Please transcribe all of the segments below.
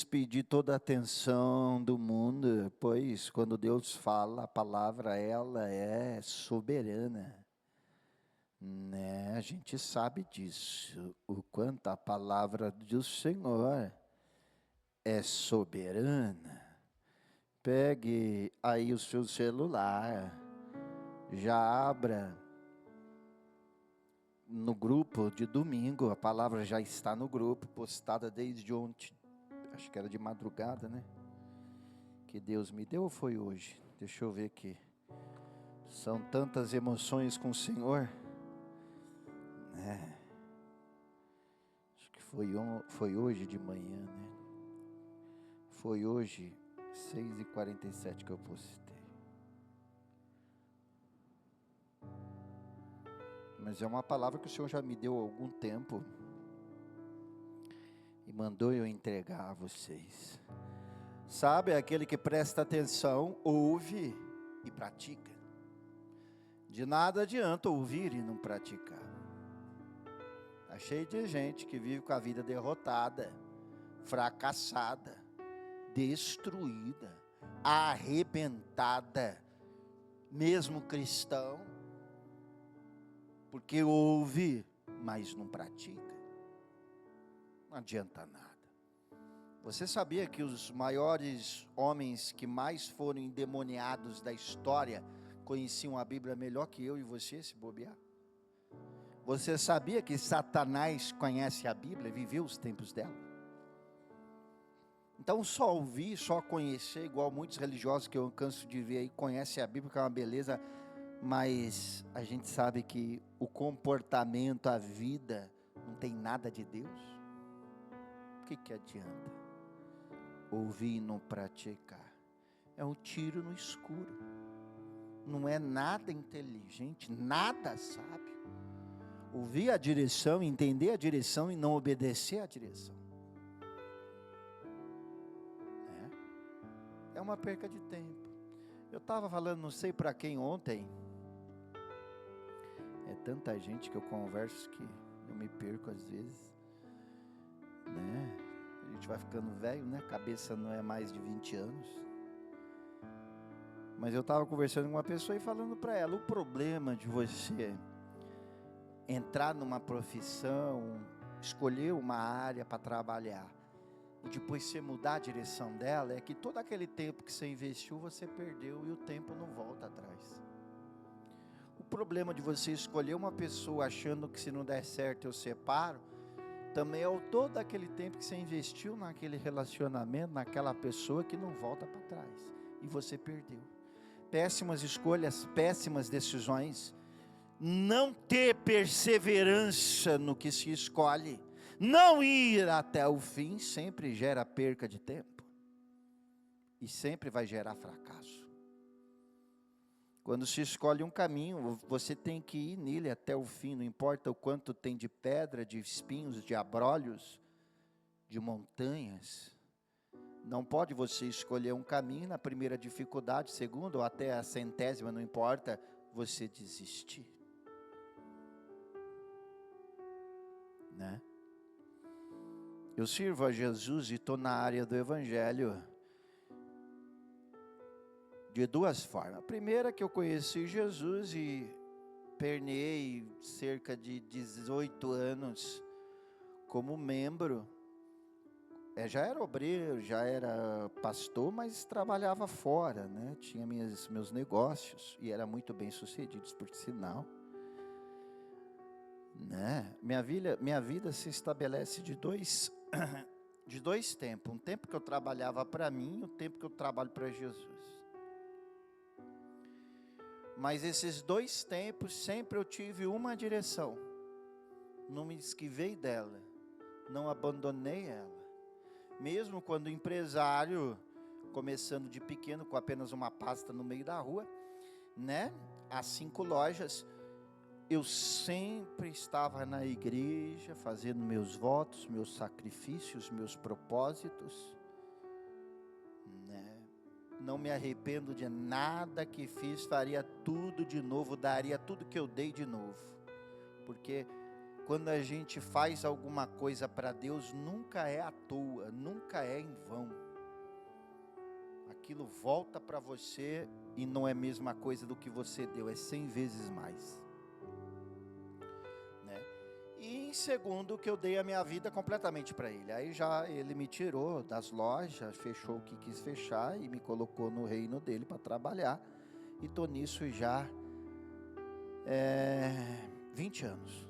Pedir toda a atenção do mundo, pois quando Deus fala, a palavra ela é soberana, né? A gente sabe disso, o quanto a palavra do Senhor é soberana. Pegue aí o seu celular, já abra no grupo de domingo, a palavra já está no grupo, postada desde ontem. Acho que era de madrugada, né? Que Deus me deu ou foi hoje? Deixa eu ver aqui. São tantas emoções com o Senhor, né? Acho que foi hoje de manhã, né? Foi hoje, 6h47 que eu postei. Mas é uma palavra que o Senhor já me deu há algum tempo e mandou eu entregar a vocês. Sabe, aquele que presta atenção, ouve e pratica. De nada adianta ouvir e não praticar. Está cheio de gente que vive com a vida derrotada, fracassada, destruída, arrebentada, mesmo cristão, porque ouve, mas não pratica. Não adianta nada. Você sabia que os maiores homens que mais foram endemoniados da história conheciam a Bíblia melhor que eu e você, se bobear? Você sabia que Satanás conhece a Bíblia, viveu os tempos dela? Então só ouvir, só conhecer, igual muitos religiosos que eu canso de ver aí, conhecem a Bíblia, que é uma beleza, mas a gente sabe que o comportamento, a vida, não tem nada de Deus. O que adianta? Ouvir e não praticar. É um tiro no escuro. Não é nada inteligente, nada sábio. Ouvir a direção, entender a direção e não obedecer à direção. É uma perca de tempo. Eu estava falando, não sei para quem ontem. É tanta gente que eu converso que eu me perco às vezes, né? A gente vai ficando velho, né? A cabeça não é mais de 20 anos. Mas eu estava conversando com uma pessoa e falando para ela, o problema de você entrar numa profissão, escolher uma área para trabalhar e depois você mudar a direção dela, é que todo aquele tempo que você investiu, você perdeu e o tempo não volta atrás. O problema de você escolher uma pessoa achando que se não der certo eu separo, também é todo aquele tempo que você investiu naquele relacionamento, naquela pessoa que não volta para trás e você perdeu. Péssimas escolhas, péssimas decisões, não ter perseverança no que se escolhe, não ir até o fim, sempre gera perca de tempo e sempre vai gerar fracasso. Quando se escolhe um caminho, você tem que ir nele até o fim, não importa o quanto tem de pedra, de espinhos, de abrolhos, de montanhas. Não pode você escolher um caminho na primeira dificuldade, segunda ou até a centésima, não importa, você desistir. Né? Eu sirvo a Jesus e estou na área do Evangelho de duas formas. A primeira, que eu conheci Jesus e perneei cerca de 18 anos como membro. Já era obreiro, já era pastor, mas trabalhava fora, né? Tinha meus negócios e era muito bem sucedido, por sinal. Né? Minha vida se estabelece de dois tempos. Um tempo que eu trabalhava para mim e um tempo que eu trabalho para Jesus. Mas esses dois tempos sempre eu tive uma direção. Não me esquivei dela, não abandonei ela. Mesmo quando empresário, começando de pequeno com apenas uma pasta no meio da rua, né? As 5 lojas, eu sempre estava na igreja, fazendo meus votos, meus sacrifícios, meus propósitos, né? Não me arrependo de nada que fiz, faria tudo de novo, daria tudo que eu dei de novo, porque quando a gente faz alguma coisa para Deus, nunca é à toa, nunca é em vão. Aquilo volta para você e não é a mesma coisa do que você deu, é 100 vezes mais. Né? E em segundo, que eu dei a minha vida completamente para Ele. Aí já Ele me tirou das lojas, fechou o que quis fechar e me colocou no reino dEle para trabalhar. E estou nisso já 20 anos.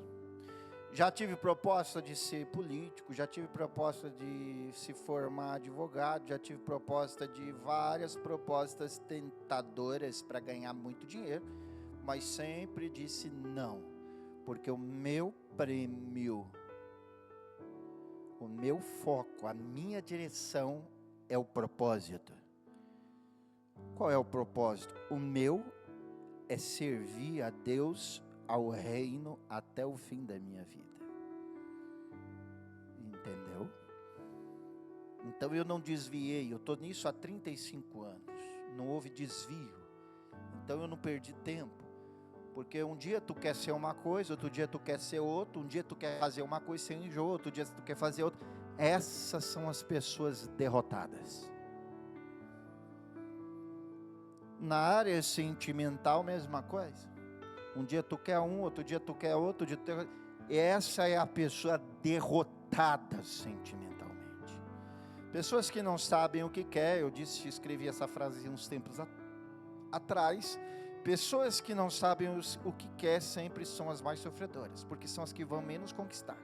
Já tive proposta de ser político, já tive proposta de se formar advogado, já tive proposta de várias propostas tentadoras para ganhar muito dinheiro, mas sempre disse não, porque o meu prêmio, o meu foco, a minha direção é o propósito. Qual é o propósito? O meu é servir a Deus, ao reino, até o fim da minha vida. Entendeu? Então eu não desviei, eu estou nisso há 35 anos. Não houve desvio. Então eu não perdi tempo. Porque um dia tu quer ser uma coisa, outro dia tu quer ser outro, um dia tu quer fazer uma coisa sem enjoo, outro dia tu quer fazer outra. Essas são as pessoas derrotadas. Na área sentimental, mesma coisa. Um dia tu quer um, outro dia tu quer outro. Essa é a pessoa derrotada sentimentalmente. Pessoas que não sabem o que quer. Eu escrevi essa frase uns tempos atrás. Pessoas que não sabem o que quer sempre são as mais sofredoras, porque são as que vão menos conquistar.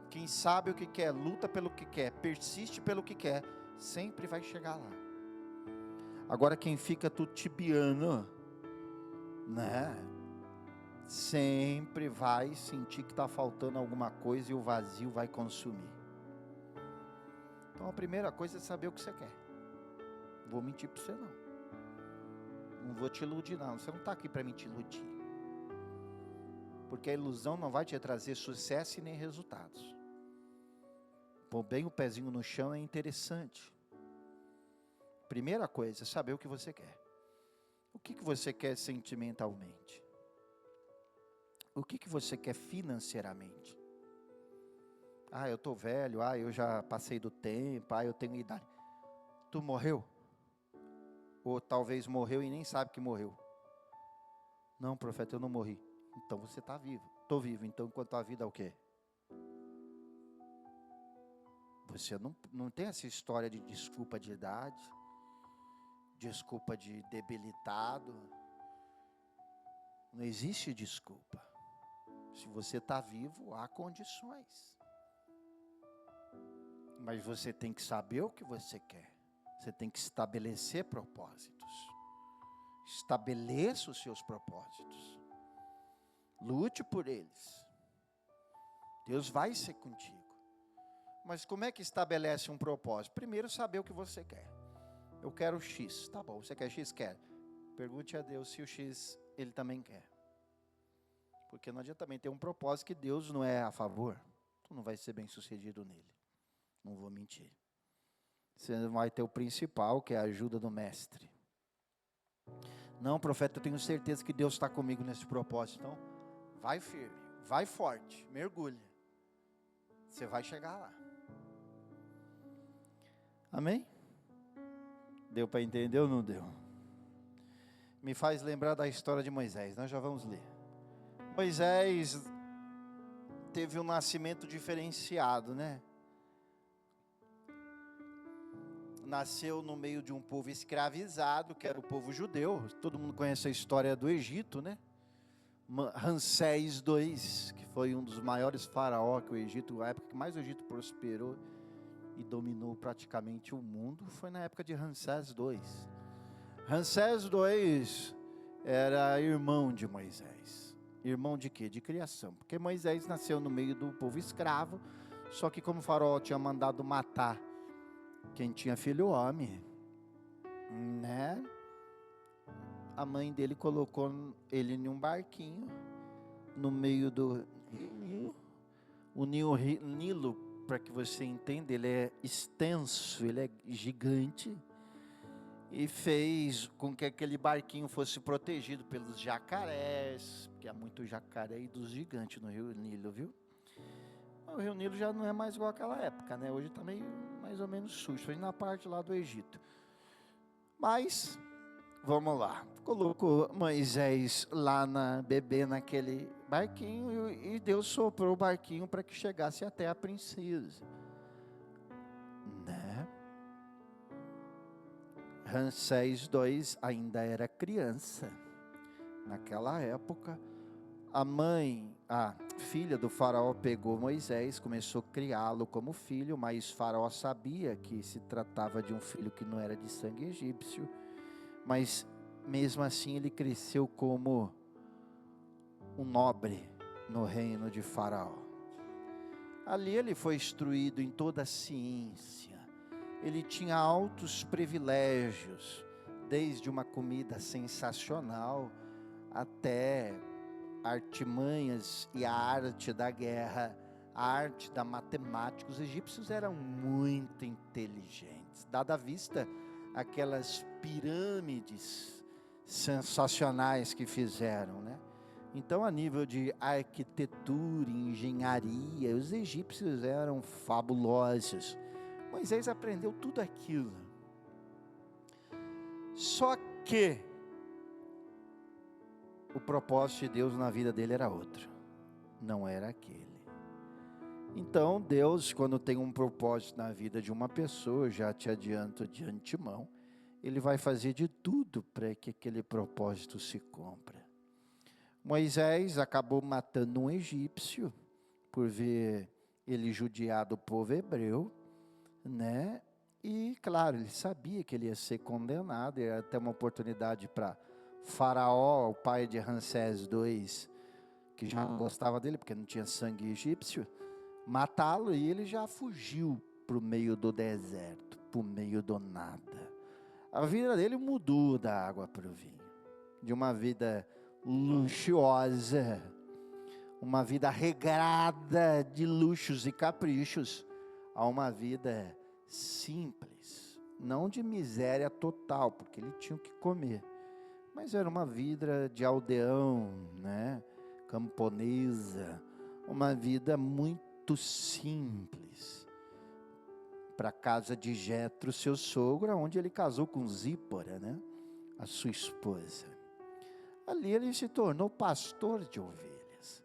Quem sabe o que quer, luta pelo que quer, persiste pelo que quer, sempre vai chegar lá. Agora quem fica tutibiano, né? Sempre vai sentir que está faltando alguma coisa e o vazio vai consumir. Então a primeira coisa é saber o que você quer. Não vou mentir para você não. Não vou te iludir não. Você não está aqui para me te iludir. Porque a ilusão não vai te trazer sucesso e nem resultados. Pôr bem o pezinho no chão é interessante. Primeira coisa é saber o que você quer. O que você quer sentimentalmente? O que você quer financeiramente? Ah, eu estou velho, eu já passei do tempo, eu tenho idade. Tu morreu? Ou talvez morreu e nem sabe que morreu. Não, profeta, eu não morri. Então você está vivo. Estou vivo, então enquanto a vida é o quê? Você não tem essa história de desculpa de idade, desculpa de debilitado. Não existe desculpa. Se você está vivo, há condições. Mas você tem que saber o que você quer. Você tem que estabelecer propósitos. Estabeleça os seus propósitos. Lute por eles. Deus vai ser contigo. Mas como é que estabelece um propósito? Primeiro, saber o que você quer. Eu quero X. Tá bom, você quer X? Quero. Pergunte a Deus se o X Ele também quer. Porque não adianta também ter um propósito que Deus não é a favor. Tu não vai ser bem sucedido nele. Não vou mentir. Você vai ter o principal, que é a ajuda do mestre. Não, profeta, eu tenho certeza que Deus está comigo nesse propósito. Então, vai firme, vai forte, mergulha. Você vai chegar lá. Amém? Deu para entender ou não deu? Me faz lembrar da história de Moisés. Nós já vamos ler. Moisés teve um nascimento diferenciado, né? Nasceu no meio de um povo escravizado, que era o povo judeu. Todo mundo conhece a história do Egito, né? Ramsés II, que foi um dos maiores faraós que o Egito, a época que mais o Egito prosperou e dominou praticamente o mundo, foi na época de Ramsés II. Ramsés II era irmão de Moisés. Irmão de quê? De criação. Porque Moisés nasceu no meio do povo escravo, só que como o faraó tinha mandado matar quem tinha filho homem, né? A mãe dele colocou ele em um barquinho no meio do Nilo. O Nilo, para que você entenda, ele é extenso, ele é gigante. e fez com que aquele barquinho fosse protegido pelos jacarés, porque há muito jacaré e dos gigantes no Rio Nilo, viu? O Rio Nilo já não é mais igual àquela época, né? Hoje está meio mais ou menos sujo, foi na parte lá do Egito. Mas, vamos lá, colocou Moisés lá bebê naquele barquinho e Deus soprou o barquinho para que chegasse até a princesa, né? Ramsés II ainda era criança. Naquela época, a filha do faraó pegou Moisés, começou a criá-lo como filho, mas faraó sabia que se tratava de um filho que não era de sangue egípcio, mas mesmo assim ele cresceu como um nobre no reino de faraó. Ali ele foi instruído em toda a ciência, ele tinha altos privilégios, desde uma comida sensacional até artimanhas e a arte da guerra, a arte da matemática. Os egípcios eram muito inteligentes, dada a vista aquelas pirâmides sensacionais que fizeram, né? Então, a nível de arquitetura, engenharia, os egípcios eram fabulosos. Moisés aprendeu tudo aquilo. Só que o propósito de Deus na vida dele era outro, não era aquele. Então Deus, quando tem um propósito na vida de uma pessoa, já te adianto de antemão, Ele vai fazer de tudo para que aquele propósito se cumpra. Moisés acabou matando um egípcio, por ver ele judiar do povo hebreu, né? E claro, ele sabia que ele ia ser condenado, ia ter uma oportunidade para Faraó, o pai de Ramsés II, que já não gostava dele, porque não tinha sangue egípcio, matá-lo, e ele já fugiu para o meio do deserto, para o meio do nada. A vida dele mudou da água para o vinho, de uma vida luxuosa, uma vida regrada de luxos e caprichos, a uma vida simples, não de miséria total, porque ele tinha o que comer, mas era uma vida de aldeão, né? Camponesa, uma vida muito simples, para a casa de Jetro, seu sogro, onde ele casou com Zípora, né? A sua esposa. Ali ele se tornou pastor de ovelhas.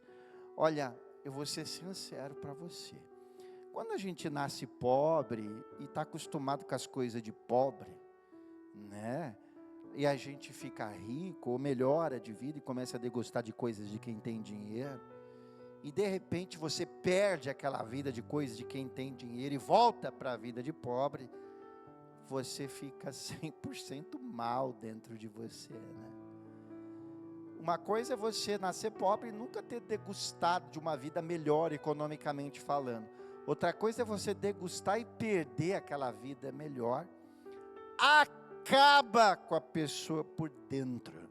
Olha, eu vou ser sincero para você. Quando a gente nasce pobre e está acostumado com as coisas de pobre, né? E a gente fica rico, ou melhora de vida e começa a degustar de coisas de quem tem dinheiro, e de repente você perde aquela vida de coisas de quem tem dinheiro e volta para a vida de pobre, você fica 100% mal dentro de você, né? Uma coisa é você nascer pobre e nunca ter degustado de uma vida melhor economicamente falando. Outra coisa é você degustar e perder aquela vida melhor. Acaba com a pessoa por dentro.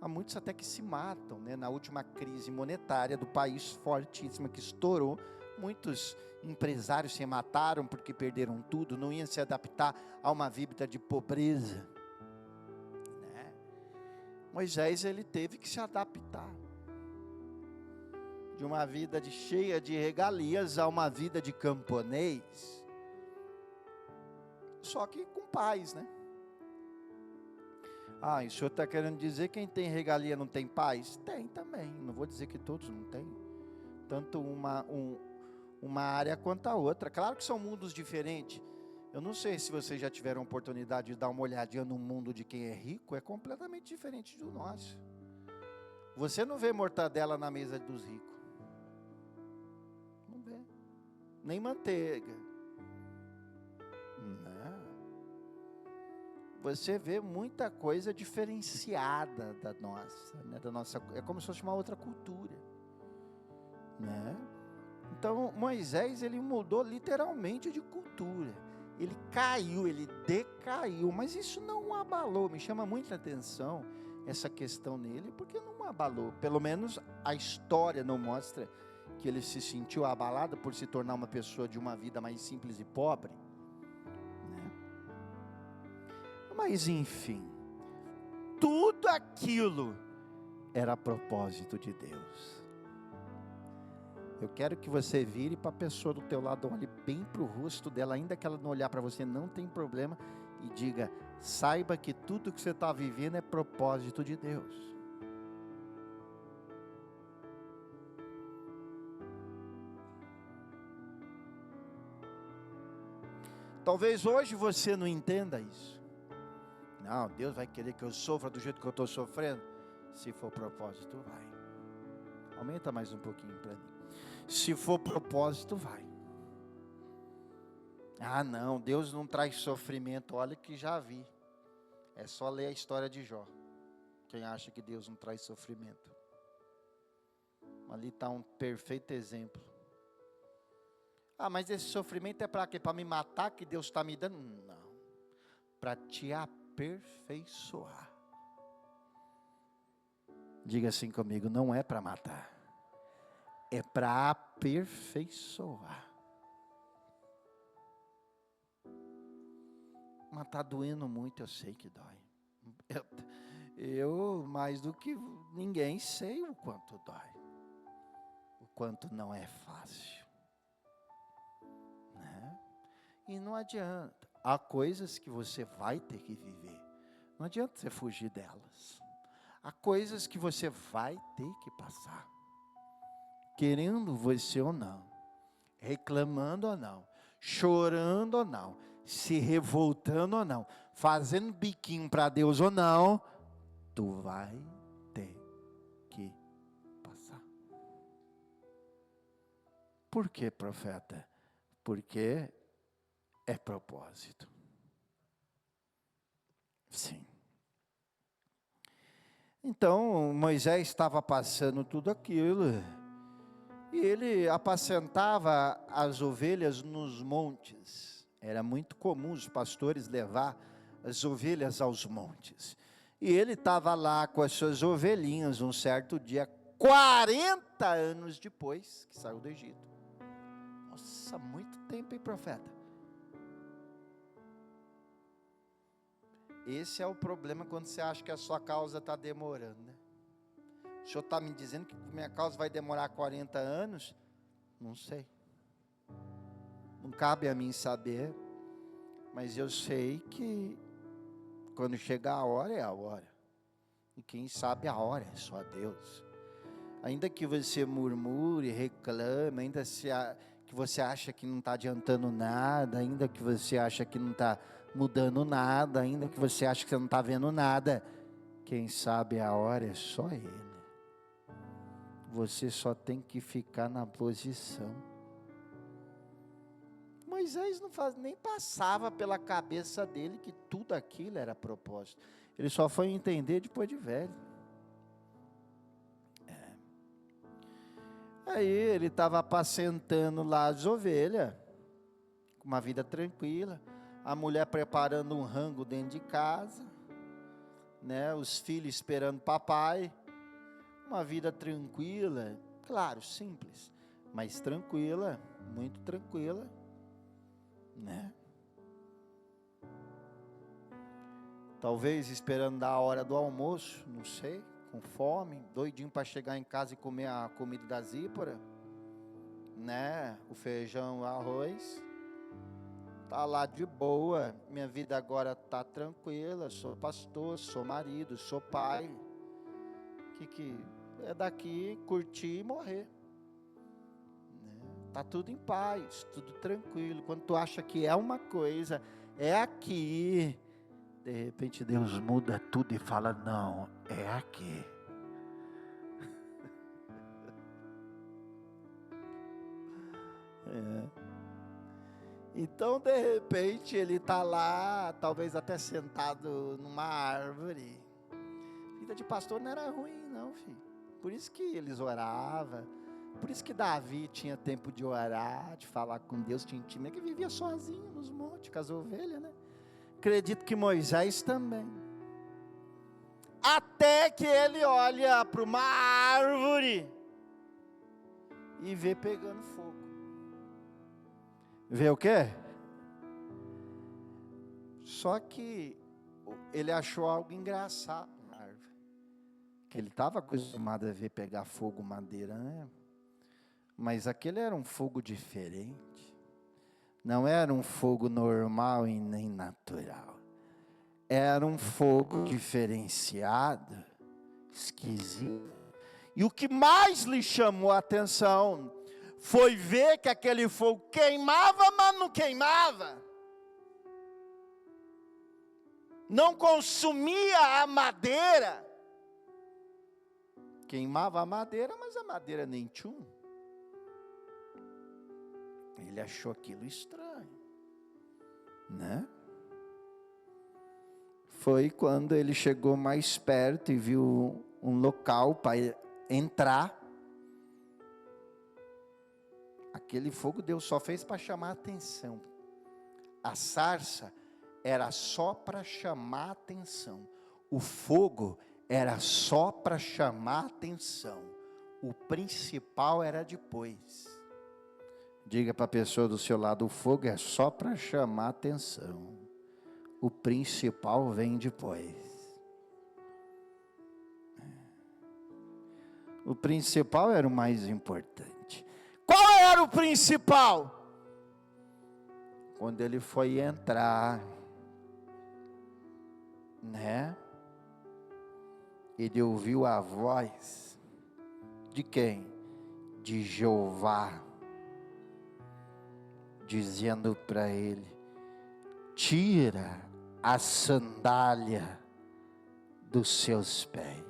Há muitos até que se matam, né? Na última crise monetária do país fortíssima que estourou, muitos empresários se mataram porque perderam tudo, não iam se adaptar a uma vida de pobreza, né? Moisés, ele teve que se adaptar de uma vida cheia de regalias a uma vida de camponês, só que com paz, né? Ah, e o senhor está querendo dizer que quem tem regalia não tem paz? Tem também, não vou dizer que todos não têm. Tanto uma área quanto a outra. Claro que são mundos diferentes. Eu não sei se vocês já tiveram a oportunidade de dar uma olhadinha no mundo de quem é rico, é completamente diferente do nosso. Você não vê mortadela na mesa dos ricos. Não vê. Nem manteiga. Você vê muita coisa diferenciada da nossa, né? É como se fosse uma outra cultura, né? Então Moisés, ele mudou literalmente de cultura. Ele caiu, ele decaiu, mas isso não o abalou. Me chama muita atenção essa questão nele, porque não o abalou. Pelo menos a história não mostra que ele se sentiu abalado por se tornar uma pessoa de uma vida mais simples e pobre. Mas enfim, tudo aquilo era propósito de Deus. Eu quero que você vire para a pessoa do teu lado, olhe bem para o rosto dela, ainda que ela não olhar para você, não tem problema, e diga: saiba que tudo que você está vivendo é propósito de Deus. Talvez hoje você não entenda isso. Não, Deus vai querer que eu sofra do jeito que eu estou sofrendo. Se for propósito, vai. Aumenta mais um pouquinho para mim. Se for propósito, vai. Ah, não, Deus não traz sofrimento. Olha que já vi. É só ler a história de Jó. Quem acha que Deus não traz sofrimento? Ali está um perfeito exemplo. Ah, mas esse sofrimento é para quê? Para me matar que Deus está me dando? Não. Para te aperfeiçoar. Diga assim comigo: não é para matar. É para aperfeiçoar. Mas está doendo muito, eu sei que dói. Eu mais do que ninguém, sei o quanto dói. O quanto não é fácil. Né? E não adianta. Há coisas que você vai ter que viver. Não adianta você fugir delas. Há coisas que você vai ter que passar. Querendo você ou não. Reclamando ou não. Chorando ou não. Se revoltando ou não. Fazendo biquinho para Deus ou não. Tu vai ter que passar. Por que, profeta? Porque é propósito. Sim. Então, Moisés estava passando tudo aquilo. E ele apacentava as ovelhas nos montes. Era muito comum os pastores levar as ovelhas aos montes. E ele estava lá com as suas ovelhinhas um certo dia, 40 anos depois que saiu do Egito. Nossa, muito tempo, hein, profeta? Esse é o problema quando você acha que a sua causa está demorando, né? O senhor está me dizendo que minha causa vai demorar 40 anos? Não sei. Não cabe a mim saber. Mas eu sei que quando chegar a hora, é a hora. E quem sabe a hora é só Deus. Ainda que você murmure, reclame, ainda que você acha que não está adiantando nada, ainda que você acha que não está mudando nada, ainda que você acha que você não está vendo nada, quem sabe a hora é só Ele. Você só tem que ficar na posição. Moisés nem passava pela cabeça dele que tudo aquilo era propósito. Ele só foi entender depois de velho. Aí ele estava apacentando lá as ovelhas, com uma vida tranquila. A mulher preparando um rango dentro de casa, né? Os filhos esperando papai. Uma vida tranquila, claro, simples, mas tranquila, muito tranquila, né? Talvez esperando a hora do almoço, não sei, com fome, doidinho para chegar em casa e comer a comida da Zípora, né? O feijão, o arroz. Tá lá de boa, minha vida agora tá tranquila, sou pastor, sou marido, sou pai. Que é daqui curtir e morrer. Tá tudo em paz, tudo tranquilo. Quando tu acha que é uma coisa, é aqui. De repente Deus muda tudo e fala: não, é aqui. Então de repente ele está lá, talvez até sentado numa árvore. Vida de pastor não era ruim não, filho. Por isso que eles oravam. Por isso que Davi tinha tempo de orar, de falar com Deus, tinha intimidade, que vivia sozinho nos montes, com as ovelhas, né? Acredito que Moisés também. Até que ele olha para uma árvore e vê pegando fogo. Vê o quê? Só que ele achou algo engraçado na árvore. Que ele estava acostumado a ver pegar fogo madeira, né? Mas aquele era um fogo diferente. Não era um fogo normal e nem natural. Era um fogo diferenciado, esquisito. E o que mais lhe chamou a atenção foi ver que aquele fogo queimava, mas não queimava. Não consumia a madeira. Queimava a madeira, mas a madeira nem tchum. Ele achou aquilo estranho, né? Foi quando ele chegou mais perto e viu um local para entrar. Aquele fogo Deus só fez para chamar a atenção. A sarça era só para chamar a atenção. O fogo era só para chamar a atenção. O principal era depois. Diga para a pessoa do seu lado, o fogo é só para chamar a atenção. O principal vem depois. O principal era o mais importante. Qual era o principal? Quando ele foi entrar, né? Ele ouviu a voz de quem? De Jeová, dizendo para ele: tira a sandália dos seus pés,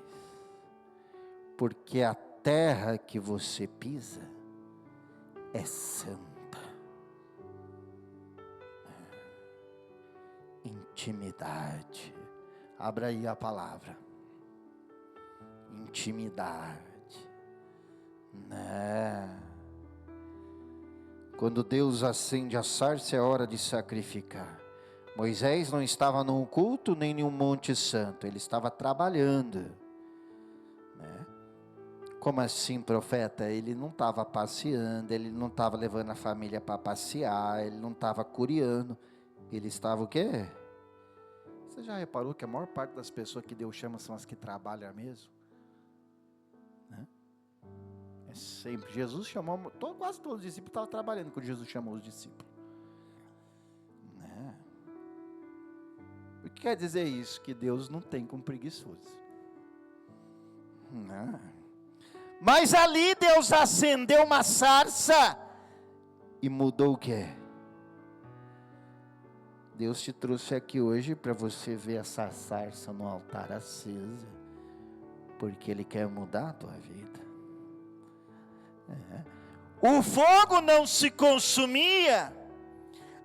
porque a terra que você pisa é santa. Intimidade. Abra aí a palavra. Intimidade, né? Quando Deus acende a sarça, é hora de sacrificar. Moisés não estava num culto nem em um monte santo, ele estava trabalhando, né? Como assim, profeta? Ele não estava passeando, ele não estava levando a família para passear, ele não estava curiando, ele estava o quê? Você já reparou que a maior parte das pessoas que Deus chama são as que trabalham mesmo? Né? É sempre. Jesus chamou, quase todos os discípulos estavam trabalhando quando Jesus chamou os discípulos. Né? O que quer dizer isso? Que Deus não tem com preguiçoso. Né? Mas ali Deus acendeu uma sarça e mudou o quê? Deus te trouxe aqui hoje para você ver essa sarça no altar acesa, porque Ele quer mudar a tua vida. O fogo não se consumia,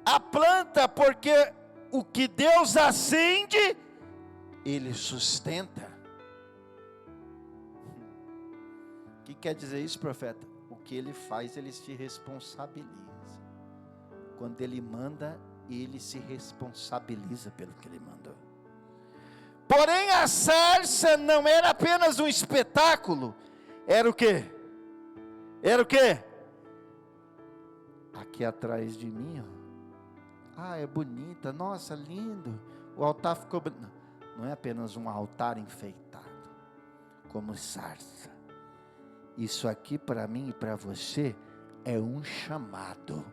a planta, porque o que Deus acende, Ele sustenta. O que quer dizer isso, profeta? O que Ele faz, Ele se responsabiliza. Quando Ele manda, Ele se responsabiliza pelo que Ele mandou. Porém a sarça não era apenas um espetáculo, era o quê? Era o quê? Aqui atrás de mim, ó. Ah, é bonita, nossa, lindo. O altar ficou bonito. Não é apenas um altar enfeitado, como sarça. Isso aqui para mim e para você é um chamado.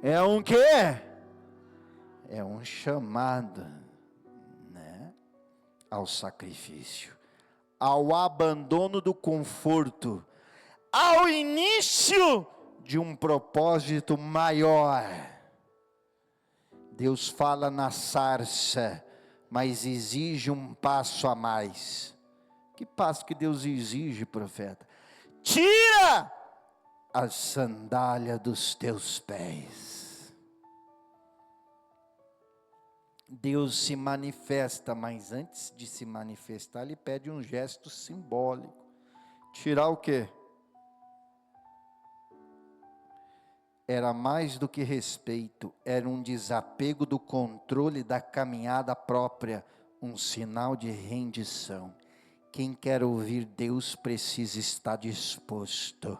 É um quê? É um chamado, né? Ao sacrifício, ao abandono do conforto, ao início de um propósito maior. Deus fala na sarça, mas exige um passo a mais. Que passo que Deus exige, profeta? Tira a sandália dos teus pés. Deus se manifesta, mas antes de se manifestar, Ele pede um gesto simbólico. Tirar o quê? Era mais do que respeito, era um desapego do controle da caminhada própria, um sinal de rendição. Quem quer ouvir Deus precisa estar disposto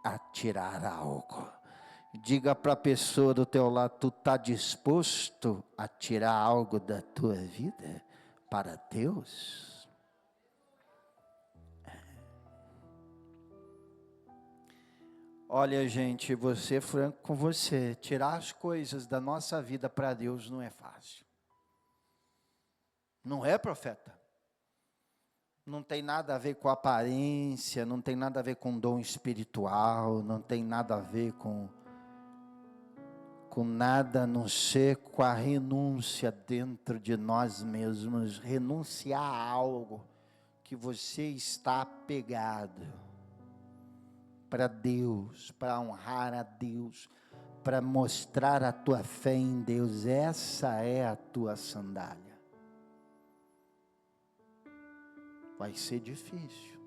a tirar algo. Diga para a pessoa do teu lado, tu está disposto a tirar algo da tua vida para Deus? Olha, gente, vou ser franco com você, tirar as coisas da nossa vida para Deus não é fácil. Não é, profeta? Não tem nada a ver com aparência, não tem nada a ver com dom espiritual, não tem nada a ver com nada a não ser com a renúncia dentro de nós mesmos, renunciar a algo que você está apegado para Deus, para honrar a Deus, para mostrar a tua fé em Deus. Essa é a tua sandália. Vai ser difícil,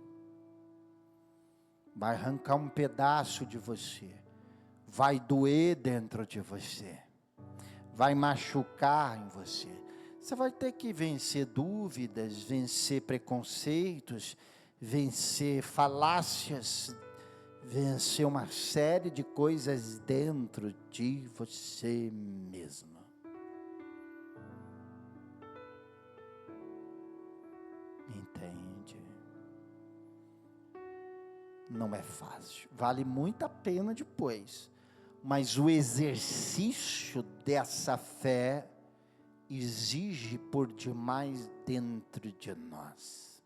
vai arrancar um pedaço de você, vai doer dentro de você, vai machucar em você. Você vai ter que vencer dúvidas, vencer preconceitos, vencer falácias, vencer uma série de coisas dentro de você mesmo. Entende? Não é fácil, vale muito a pena depois, mas o exercício dessa fé exige por demais dentro de nós.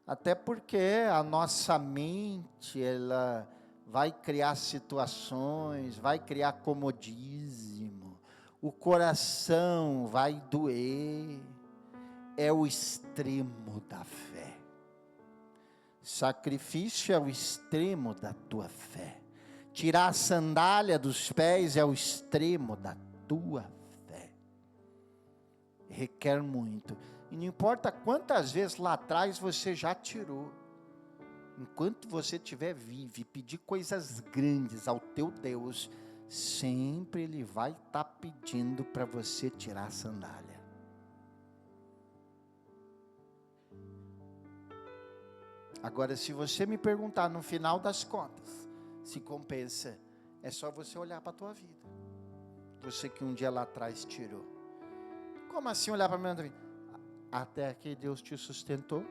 Até porque a nossa mente, ela vai criar situações, vai criar comodismo, o coração vai doer. É o extremo da fé. Sacrifício é o extremo da tua fé. Tirar a sandália dos pés é o extremo da tua fé. Requer muito. E não importa quantas vezes lá atrás você já tirou. Enquanto você estiver vivo e pedir coisas grandes ao teu Deus, sempre Ele vai estar pedindo para você tirar a sandália. Agora, se você me perguntar no final das contas, se compensa, é só você olhar para a tua vida. Você que um dia lá atrás tirou. Como assim olhar para a minha vida? Até aqui Deus te sustentou.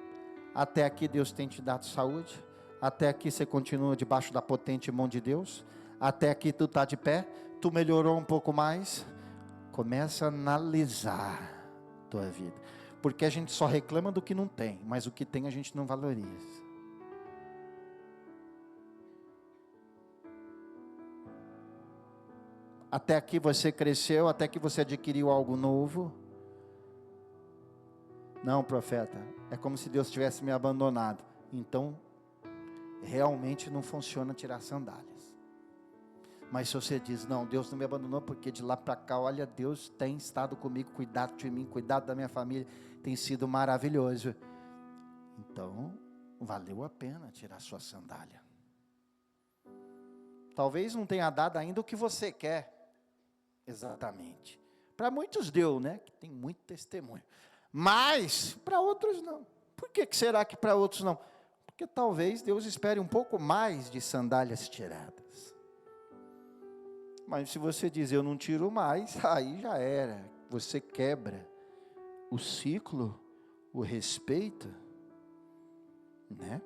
Até aqui Deus tem te dado saúde. Até aqui você continua debaixo da potente mão de Deus. Até aqui tu está de pé. Tu melhorou um pouco mais. Começa a analisar a tua vida. Porque a gente só reclama do que não tem, mas o que tem a gente não valoriza. Até aqui você cresceu, até que você adquiriu algo novo. Não, profeta, é como se Deus tivesse me abandonado. Então, realmente não funciona tirar sandálias. Mas se você diz, não, Deus não me abandonou, porque de lá para cá, olha, Deus tem estado comigo, cuidado de mim, cuidado da minha família, tem sido maravilhoso. Então, valeu a pena tirar sua sandália. Talvez não tenha dado ainda o que você quer, exatamente. Para muitos deu, né? Que tem muito testemunho. Mas, para outros não. Por que será que para outros não? Porque talvez Deus espere um pouco mais de sandálias tiradas. Mas se você diz, eu não tiro mais, aí já era. Você quebra o ciclo, o respeito, né?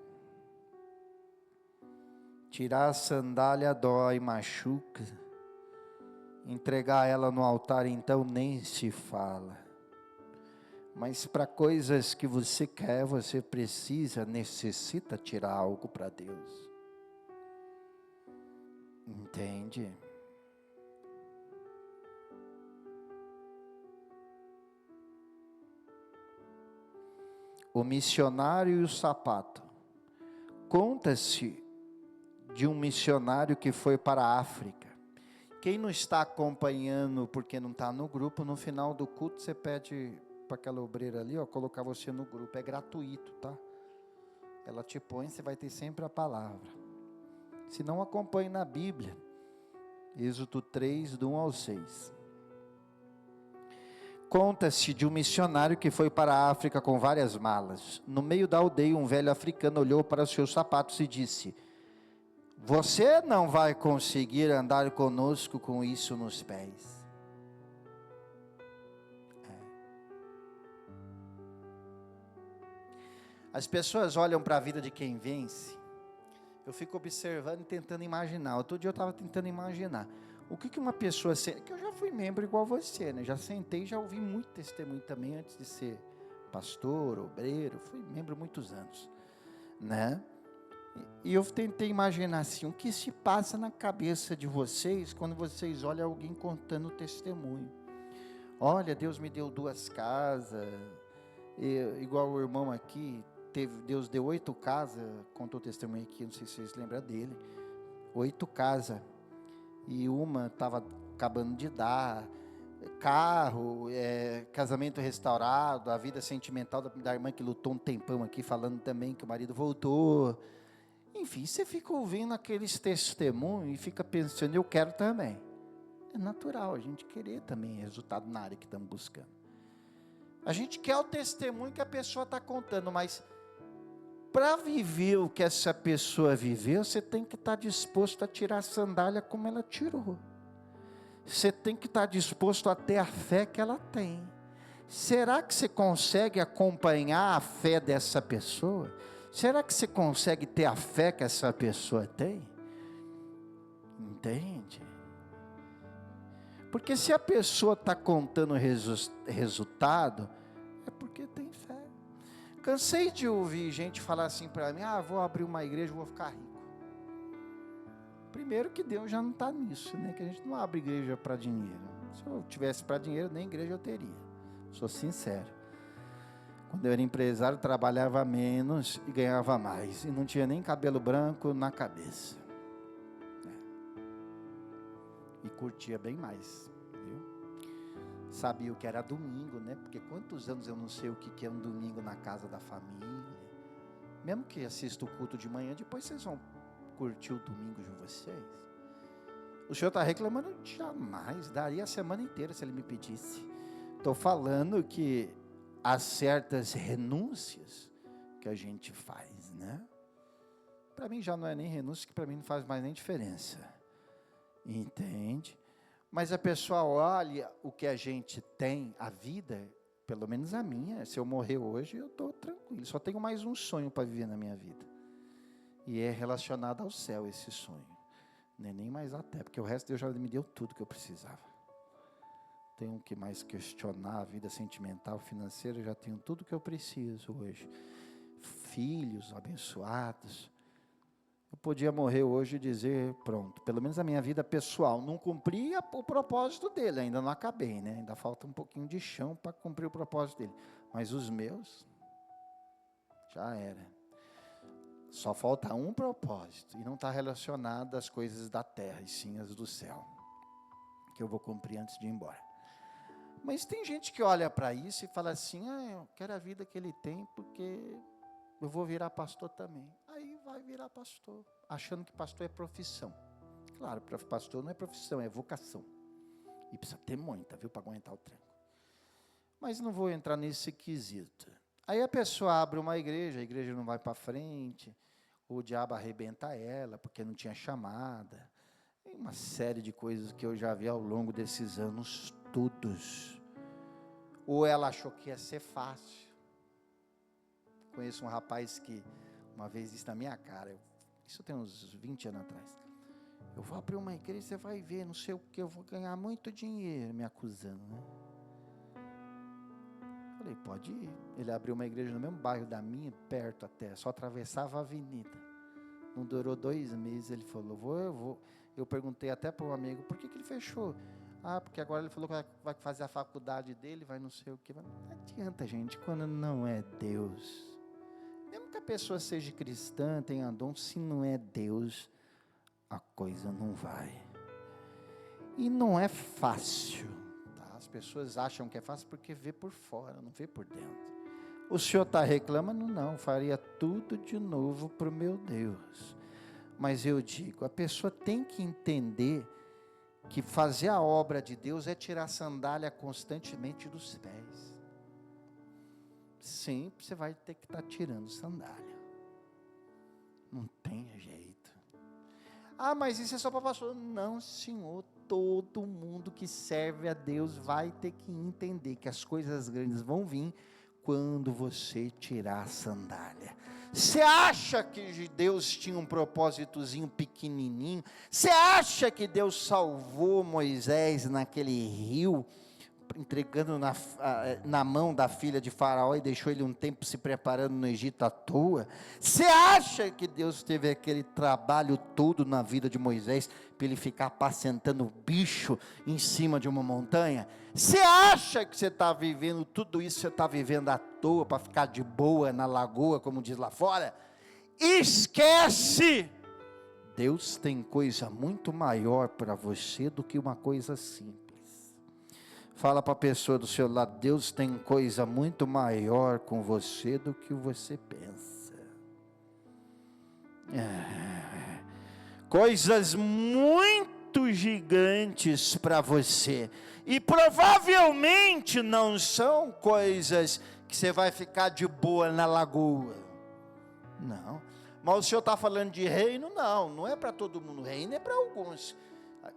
Tirar a sandália dói, machuca. Entregar ela no altar, então, nem se fala. Mas para coisas que você quer, você precisa, necessita tirar algo para Deus. Entende? O missionário e o sapato. Conta-se de um missionário que foi para a África. Quem não está acompanhando, porque não está no grupo, no final do culto você pede para aquela obreira ali, ó, colocar você no grupo. É gratuito, tá? Ela te põe, você vai ter sempre a palavra. Se não, acompanhe na Bíblia. Êxodo 3, do 1 ao 6. Conta-se de um missionário que foi para a África com várias malas. No meio da aldeia, um velho africano olhou para os seus sapatos e disse: Você não vai conseguir andar conosco com isso nos pés. As pessoas olham para a vida de quem vence. Eu fico observando e tentando imaginar. Outro dia eu estava tentando imaginar. O que uma pessoa... Que eu já fui membro igual você, né? Já sentei, já ouvi muito testemunho também antes de ser pastor, obreiro. Fui membro há muitos anos, né? E eu tentei imaginar assim, o que se passa na cabeça de vocês quando vocês olham alguém contando testemunho. Olha, Deus me deu 2 casas, igual o irmão aqui, Deus deu 8 casas, contou o testemunho aqui, não sei se vocês lembram dele, 8 casas, e uma estava acabando de dar, carro, casamento restaurado, a vida sentimental da irmã que lutou um tempão aqui, falando também que o marido voltou. Enfim, você fica ouvindo aqueles testemunhos e fica pensando, eu quero também. É natural a gente querer também resultado na área que estamos buscando. A gente quer o testemunho que a pessoa está contando, mas para viver o que essa pessoa viveu, você tem que estar disposto a tirar a sandália como ela tirou. Você tem que estar disposto a ter a fé que ela tem. Será que você consegue acompanhar a fé dessa pessoa? Será que você consegue ter a fé que essa pessoa tem? Entende? Porque se a pessoa está contando resultado, é porque tem fé. Cansei de ouvir gente falar assim para mim, vou abrir uma igreja, vou ficar rico. Primeiro que Deus já não está nisso, né? Que a gente não abre igreja para dinheiro. Se eu tivesse para dinheiro, nem igreja eu teria. Sou sincero. Quando eu era empresário, trabalhava menos e ganhava mais. E não tinha nem cabelo branco na cabeça. E curtia bem mais, viu? Sabia o que era domingo, né? Porque quantos anos eu não sei o que é um domingo na casa da família. Mesmo que assista o culto de manhã, depois vocês vão curtir o domingo de vocês. O senhor está reclamando? Jamais, daria a semana inteira se ele me pedisse. Estou falando que há certas renúncias que a gente faz, né? Para mim já não é nem renúncia, que para mim não faz mais nem diferença. Entende? Mas a pessoa olha o que a gente tem, a vida, pelo menos a minha, se eu morrer hoje, eu estou tranquilo. Só tenho mais um sonho para viver na minha vida. E é relacionado ao céu esse sonho. Não é nem mais até, porque o resto Deus já me deu tudo que eu precisava. Tenho que mais questionar a vida sentimental, financeira, eu já tenho tudo que eu preciso hoje. Filhos abençoados. Eu podia morrer hoje e dizer, pronto, pelo menos a minha vida pessoal, não cumpri o propósito dele, ainda não acabei, né? Ainda falta um pouquinho de chão para cumprir o propósito dele. Mas os meus, já era. Só falta um propósito, e não está relacionado às coisas da terra, e sim às do céu, que eu vou cumprir antes de ir embora. Mas tem gente que olha para isso e fala assim, eu quero a vida que ele tem, porque eu vou virar pastor também. Aí vai virar pastor, achando que pastor é profissão. Claro, pastor não é profissão, é vocação. E precisa ter muita, viu, para aguentar o tranco. Mas não vou entrar nesse quesito. Aí a pessoa abre uma igreja, a igreja não vai para frente, o diabo arrebenta ela, porque não tinha chamada. E uma série de coisas que eu já vi ao longo desses anos todos. Ou ela achou que ia ser fácil. Conheço um rapaz que uma vez disse na minha cara, isso tem uns 20 anos atrás, eu vou abrir uma igreja, você vai ver, não sei o que, eu vou ganhar muito dinheiro, me acusando, né? Falei, pode ir. Ele abriu uma igreja no mesmo bairro da minha, perto até, só atravessava a avenida. Não durou 2 meses, ele falou, eu vou. Eu perguntei até para um amigo, por que ele fechou? Porque agora ele falou que vai fazer a faculdade dele, vai não sei o que. Mas não adianta, gente, quando não é Deus. Mesmo que a pessoa seja cristã, tenha dom, se não é Deus, a coisa não vai. E não é fácil. Tá? As pessoas acham que é fácil porque vê por fora, não vê por dentro. O senhor está reclamando? Não, faria tudo de novo para o meu Deus. Mas eu digo, a pessoa tem que entender que fazer a obra de Deus é tirar a sandália constantemente dos pés. Sempre você vai ter que estar tirando sandália. Não tem jeito. Ah, mas isso é só para pastor. Não, senhor, todo mundo que serve a Deus vai ter que entender que as coisas grandes vão vir quando você tirar a sandália. Você acha que Deus tinha um propósitozinho pequenininho? Você acha que Deus salvou Moisés naquele rio, entregando na mão da filha de Faraó e deixou ele um tempo se preparando no Egito à toa? Você acha que Deus teve aquele trabalho todo na vida de Moisés para ele ficar apacentando bicho em cima de uma montanha? Você acha que você está vivendo tudo isso, você está vivendo à toa para ficar de boa na lagoa, como diz lá fora? Esquece! Deus tem coisa muito maior para você do que uma coisa simples. Fala para a pessoa do seu lado: Deus tem coisa muito maior com você do que você pensa. Coisas muito gigantes para você. E provavelmente não são coisas que você vai ficar de boa na lagoa. Não. Mas o senhor está falando de reino? Não, não é para todo mundo. Reino é para alguns.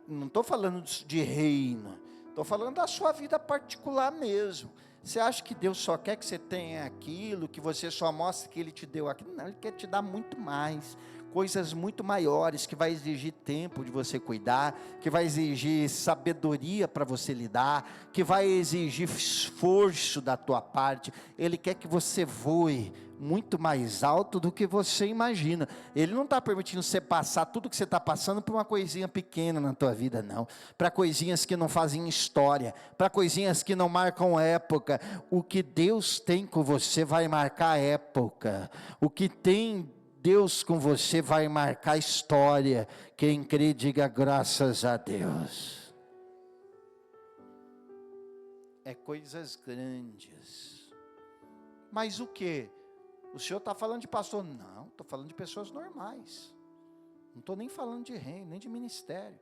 Não estou falando de reino. Estou falando da sua vida particular mesmo. Você acha que Deus só quer que você tenha aquilo, que você só mostre que Ele te deu aquilo? Não, Ele quer te dar muito mais, coisas muito maiores, que vai exigir tempo de você cuidar, que vai exigir sabedoria para você lidar, que vai exigir esforço da tua parte. Ele quer que você voe muito mais alto do que você imagina. Ele não está permitindo você passar tudo que você está passando por uma coisinha pequena na tua vida, não. Para coisinhas que não fazem história, para coisinhas que não marcam época. O que Deus tem com você vai marcar época. O que tem Deus com você vai marcar história. Quem crê, diga graças a Deus. É coisas grandes. Mas o que? O senhor está falando de pastor? Não, estou falando de pessoas normais. Não estou nem falando de reino, nem de ministério.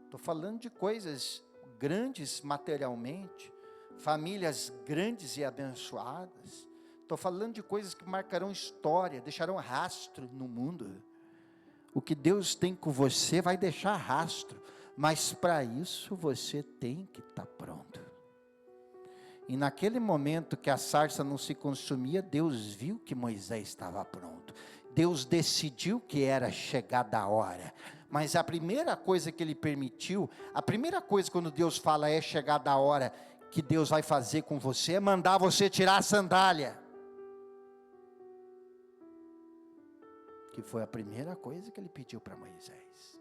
Estou falando de coisas grandes materialmente, famílias grandes e abençoadas. Estou falando de coisas que marcarão história, deixarão rastro no mundo. O que Deus tem com você vai deixar rastro, mas para isso você tem que estar pronto. E naquele momento que a sarça não se consumia, Deus viu que Moisés estava pronto. Deus decidiu que era chegada a hora. Mas a primeira coisa que Ele permitiu, a primeira coisa quando Deus fala é chegada a hora, que Deus vai fazer com você, é mandar você tirar a sandália. Que foi a primeira coisa que Ele pediu para Moisés.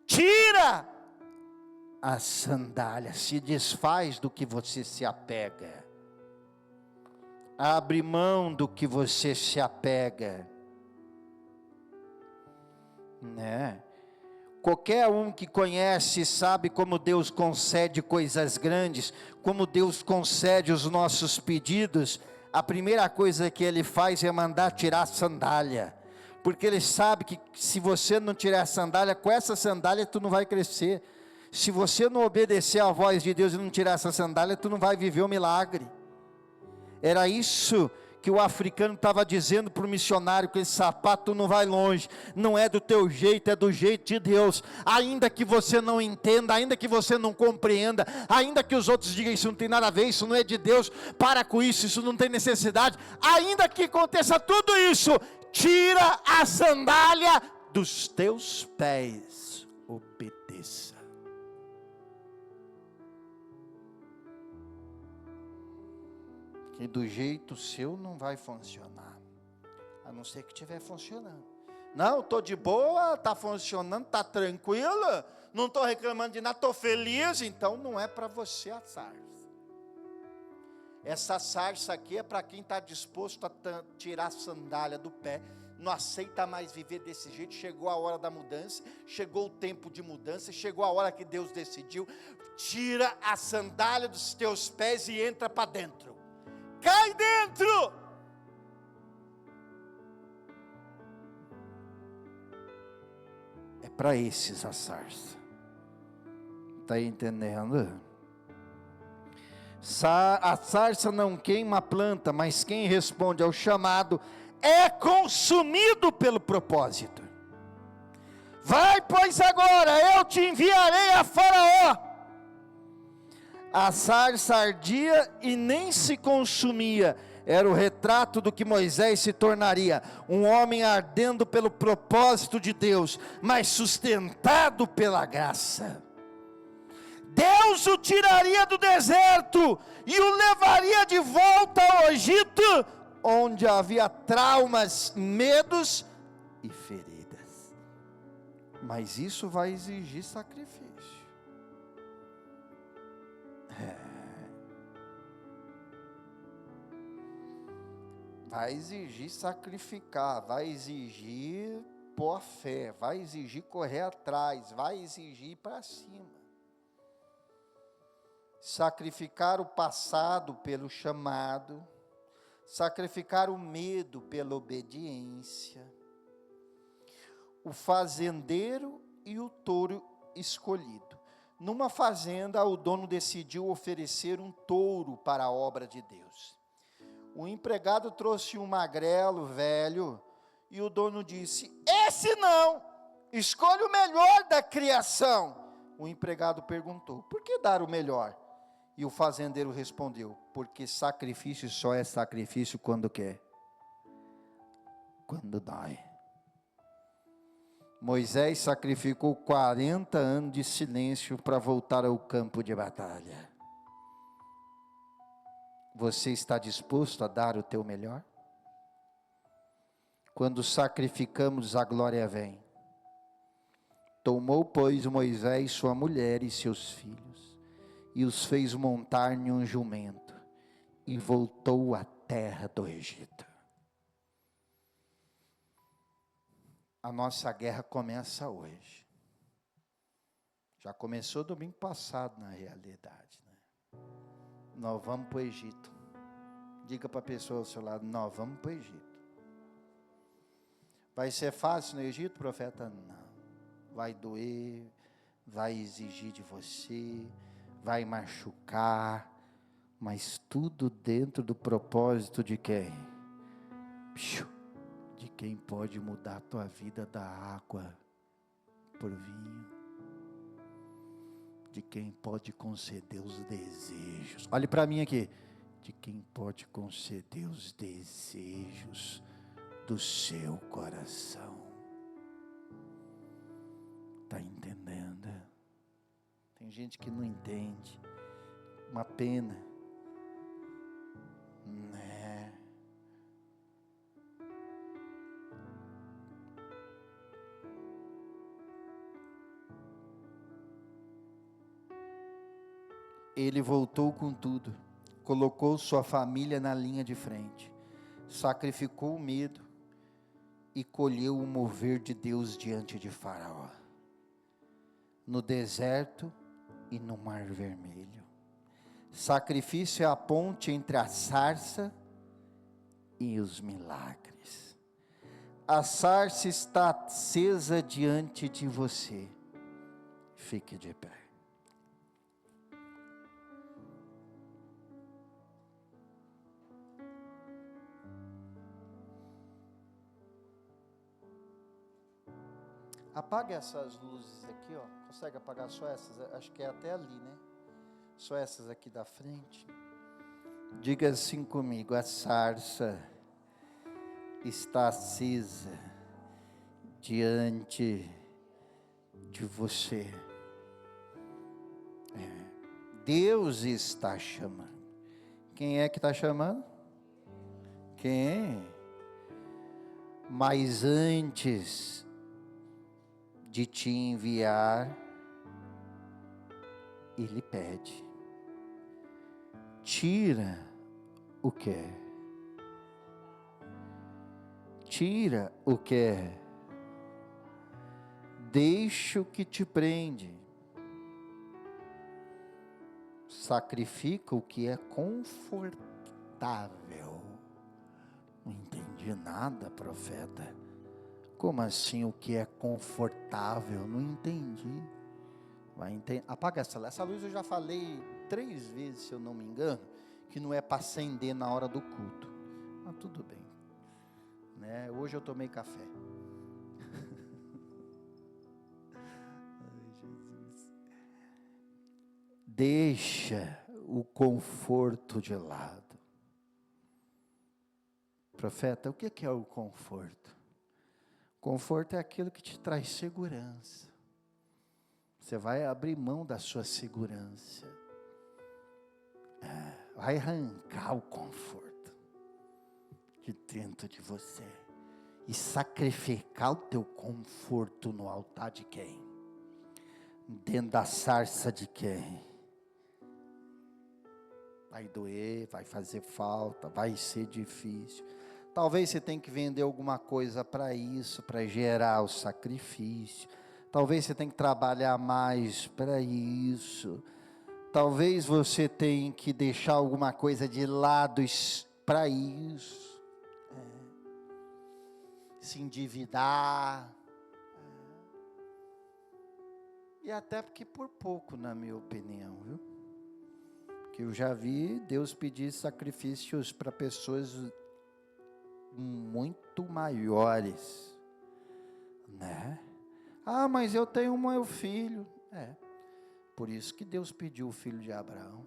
Tira a sandália, se desfaz do que você se apega, abre mão do que você se apega, né? Qualquer um que conhece sabe como Deus concede coisas grandes, como Deus concede os nossos pedidos. A primeira coisa que Ele faz é mandar tirar a sandália, porque Ele sabe que se você não tirar a sandália, com essa sandália tu não vai crescer. Se você não obedecer à voz de Deus e não tirar essa sandália, tu não vai viver o milagre. Era isso que o africano estava dizendo para o missionário, que esse sapato não vai longe, não é do teu jeito, é do jeito de Deus. Ainda que você não entenda, ainda que você não compreenda, ainda que os outros digam isso não tem nada a ver, isso não é de Deus, para com isso, isso não tem necessidade, ainda que aconteça tudo isso, tira a sandália dos teus pés, obedeça. Que do jeito seu não vai funcionar, a não ser que estiver funcionando. Não, estou de boa, está funcionando, está tranquilo, não estou reclamando de nada, estou feliz. Então não é para você a sarça. Essa sarça aqui é para quem está disposto a tirar a sandália do pé, não aceita mais viver desse jeito. Chegou a hora da mudança, chegou o tempo de mudança, chegou a hora que Deus decidiu. Tira a sandália dos teus pés e entra para dentro. Cai dentro. É para esses a sarça. Está entendendo? A sarça não queima a planta, mas quem responde ao chamado é consumido pelo propósito. Vai, pois agora, eu te enviarei a Faraó. A sarça ardia e nem se consumia. Era o retrato do que Moisés se tornaria, um homem ardendo pelo propósito de Deus, mas sustentado pela graça. Deus o tiraria do deserto e o levaria de volta ao Egito, onde havia traumas, medos e feridas. Mas isso vai exigir sacrifício. Vai exigir sacrificar, vai exigir pôr fé, vai exigir correr atrás, vai exigir ir para cima. Sacrificar o passado pelo chamado, sacrificar o medo pela obediência. O fazendeiro e o touro escolhido. Numa fazenda, o dono decidiu oferecer um touro para a obra de Deus. O empregado trouxe um magrelo velho, e o dono disse: esse não, escolha o melhor da criação. O empregado perguntou: por que dar o melhor? E o fazendeiro respondeu: porque sacrifício só é sacrifício quando quer, quando dói. Moisés sacrificou 40 anos de silêncio para voltar ao campo de batalha. Você está disposto a dar o teu melhor? Quando sacrificamos, a glória vem. Tomou, pois, Moisés sua mulher e seus filhos, e os fez montar em um jumento, e voltou à terra do Egito. A nossa guerra começa hoje. Já começou domingo passado, na realidade, né? Nós vamos para o Egito. Diga para a pessoa ao seu lado: nós vamos para o Egito. Vai ser fácil no Egito, profeta? Não. Vai doer, vai exigir de você, vai machucar, mas tudo dentro do propósito de quem? De quem pode mudar a tua vida da água por vinho, de quem pode conceder os desejos. Olhe para mim aqui. De quem pode conceder os desejos do seu coração. Está entendendo? Tem gente que não entende. Uma pena. Né? Ele voltou com tudo. Colocou sua família na linha de frente. Sacrificou o medo e colheu o mover de Deus diante de Faraó. No deserto e no Mar Vermelho. Sacrifício é a ponte entre a sarça e os milagres. A sarça está acesa diante de você. Fique de pé. Apaga essas luzes aqui, ó. Consegue apagar só essas? Acho que é até ali, né? Só essas aqui da frente. Diga assim comigo: a sarça está acesa diante de você. Deus está chamando. Quem é que está chamando? Quem? Mas antes de te enviar, Ele pede: tira o que é. Tira o que é. Deixa o que te prende. Sacrifica o que é confortável. Não entendi nada, profeta. Como assim o que é confortável? Não entendi. Vai entender. Apaga essa luz. Eu já falei 3 vezes, se eu não me engano, que não é para acender na hora do culto. Mas tudo bem, né? Hoje eu tomei café. deixa o conforto de lado. Profeta, o que é o conforto? Conforto é aquilo que te traz segurança. Você vai abrir mão da sua segurança. Vai arrancar o conforto de dentro de você. E sacrificar o teu conforto no altar de quem? Dentro da sarça de quem? Vai doer, vai fazer falta, vai ser difícil. Talvez você tenha que vender alguma coisa para isso, para gerar o sacrifício. Talvez você tenha que trabalhar mais para isso. Talvez você tenha que deixar alguma coisa de lado para isso. Se endividar. E até porque por pouco, na minha opinião, viu? Que eu já vi Deus pedir sacrifícios para pessoas muito maiores, né? Ah, mas eu tenho meu filho. Por isso que Deus pediu o filho de Abraão.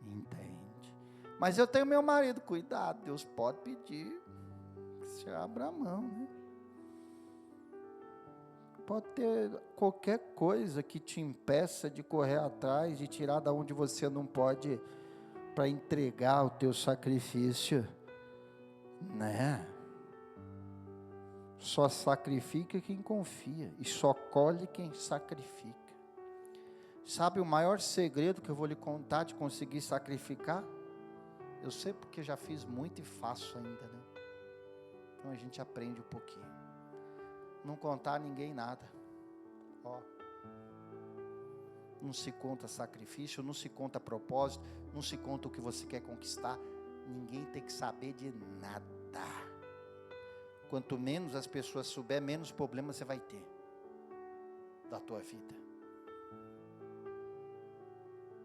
Entende? Mas eu tenho meu marido. Cuidado, Deus pode pedir. Você abra a mão, né? Pode ter qualquer coisa que te impeça de correr atrás, de tirar da onde você não pode, para entregar o teu sacrifício, né? Só sacrifica quem confia e só colhe quem sacrifica. Sabe o maior segredo que eu vou lhe contar de conseguir sacrificar? Eu sei porque já fiz muito e faço ainda, né? Então a gente aprende um pouquinho. Não contar a ninguém nada. Não se conta sacrifício, não se conta propósito, não se conta o que você quer conquistar. Ninguém tem que saber de nada. Quanto menos as pessoas souberem, menos problema você vai ter da tua vida.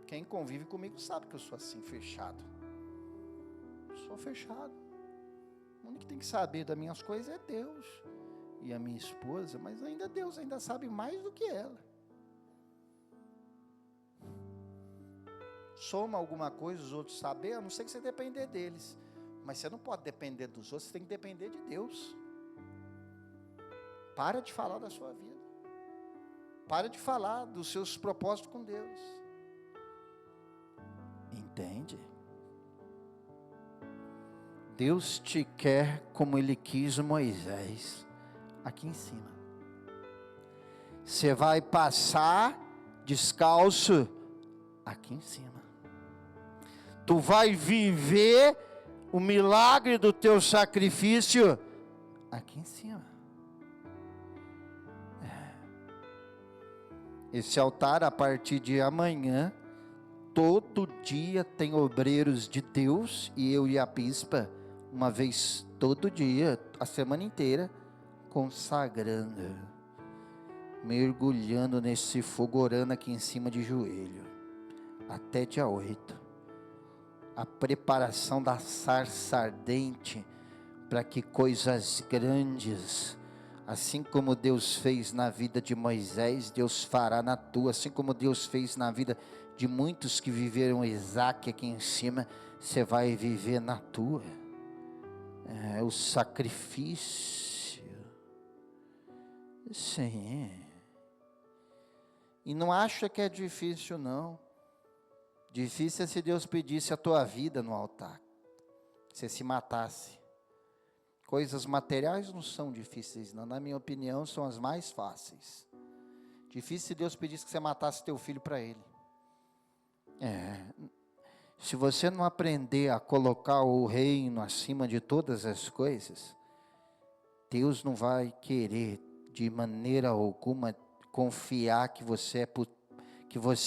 Quem convive comigo sabe que eu sou assim, fechado. Sou fechado. O único que tem que saber das minhas coisas é Deus e a minha esposa, mas ainda Deus ainda sabe mais do que ela. Soma alguma coisa, os outros saber, a não ser que você depender deles. Mas você não pode depender dos outros, você tem que depender de Deus. Para de falar da sua vida. Para de falar dos seus propósitos com Deus. Entende? Deus te quer como Ele quis Moisés, aqui em cima. Você vai passar descalço aqui em cima. Tu vai viver o milagre do teu sacrifício aqui em cima. Esse altar, a partir de amanhã, todo dia tem obreiros de Deus, e eu e a bispa, uma vez todo dia, a semana inteira, consagrando, mergulhando nesse fogo, orando aqui em cima de joelho, até dia 8. A preparação da sarça ardente, para que coisas grandes, assim como Deus fez na vida de Moisés, Deus fará na tua. Assim como Deus fez na vida de muitos que viveram Isaac aqui em cima, você vai viver na tua. O sacrifício. Sim. E não acha que é difícil, não. Difícil é se Deus pedisse a tua vida no altar. Você se matasse. Coisas materiais não são difíceis, não. Na minha opinião, são as mais fáceis. Difícil se Deus pedisse que você matasse teu filho para Ele. Se você não aprender a colocar o reino acima de todas as coisas, Deus não vai querer de maneira alguma confiar que você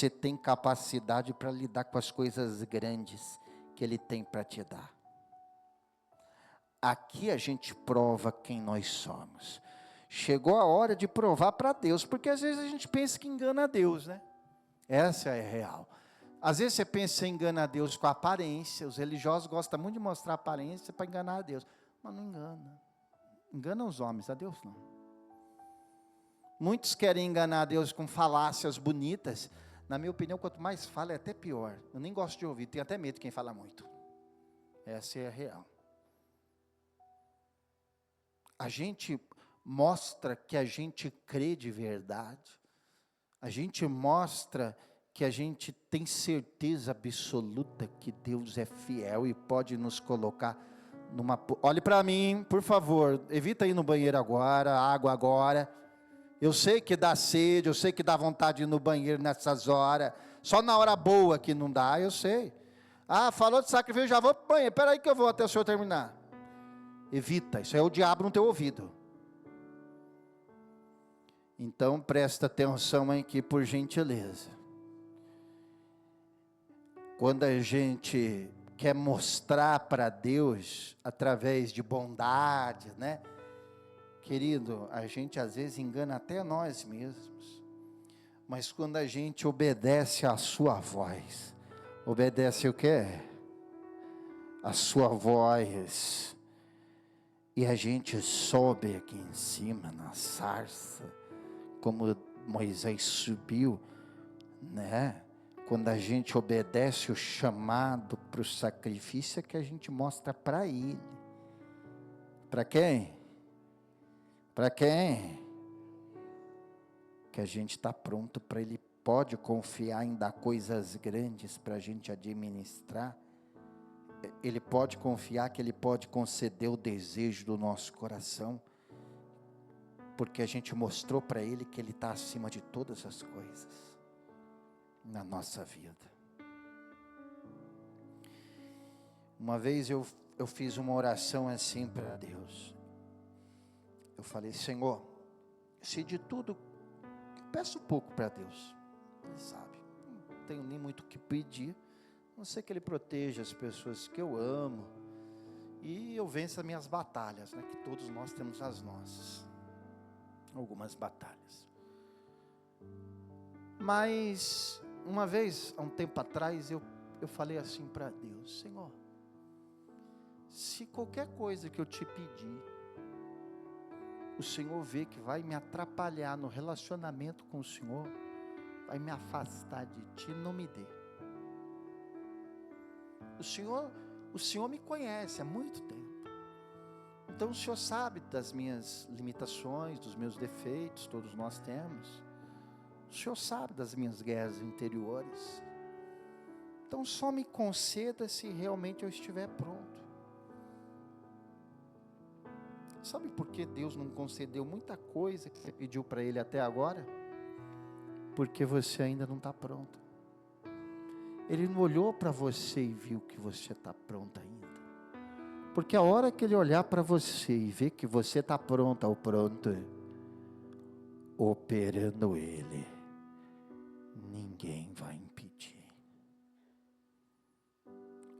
tem capacidade para lidar com as coisas grandes que Ele tem para te dar. Aqui a gente prova quem nós somos. Chegou a hora de provar para Deus, porque às vezes a gente pensa que engana a Deus, né? Essa é a real. Às vezes você pensa que você engana a Deus com a aparência. Os religiosos gostam muito de mostrar aparência para enganar a Deus. Mas não engana. Engana os homens, a Deus não. Muitos querem enganar Deus com falácias bonitas. Na minha opinião, quanto mais fala, é até pior. Eu nem gosto de ouvir, tenho até medo de quem fala muito. Essa é a real. A gente mostra que a gente crê de verdade. A gente mostra que a gente tem certeza absoluta que Deus é fiel e pode nos colocar numa... Olhe para mim, por favor, evita ir no banheiro agora, água agora. Eu sei que dá sede, eu sei que dá vontade de ir no banheiro nessas horas, só na hora boa que não dá, eu sei. Ah, falou de sacrifício, já vou para o banheiro, espera aí que eu vou até o senhor terminar. Evita, isso é o diabo no teu ouvido. Então presta atenção aqui, por gentileza. Quando a gente quer mostrar para Deus, através de bondade, né? Querido, a gente às vezes engana até nós mesmos. Mas quando a gente obedece à sua voz, obedece o quê? A sua voz. E a gente sobe aqui em cima, na sarça, como Moisés subiu, né? Quando a gente obedece o chamado para o sacrifício, é que a gente mostra para Ele. Para quem? Para quem? Que a gente está pronto para Ele. Pode confiar em dar coisas grandes para a gente administrar. Ele pode confiar que Ele pode conceder o desejo do nosso coração. Porque a gente mostrou para Ele que Ele está acima de todas as coisas na nossa vida. Uma vez eu fiz uma oração assim para Deus. Eu falei: Senhor, se de tudo, eu peço pouco para Deus, Ele sabe, não tenho nem muito o que pedir, a não ser que Ele proteja as pessoas que eu amo, e eu vença as minhas batalhas, né, que todos nós temos as nossas, algumas batalhas. Mas uma vez, há um tempo atrás, eu falei assim para Deus: Senhor, se qualquer coisa que eu te pedir, o Senhor vê que vai me atrapalhar no relacionamento com o Senhor, vai me afastar de Ti, não me dê. O Senhor me conhece há muito tempo. Então o Senhor sabe das minhas limitações, dos meus defeitos, todos nós temos. O Senhor sabe das minhas guerras interiores. Então só me conceda se realmente eu estiver pronto. Sabe por que Deus não concedeu muita coisa que você pediu para Ele até agora? Porque você ainda não está pronto. Ele não olhou para você e viu que você está pronto ainda. Porque a hora que Ele olhar para você e ver que você está pronta ou pronto, operando Ele, ninguém vai impedir.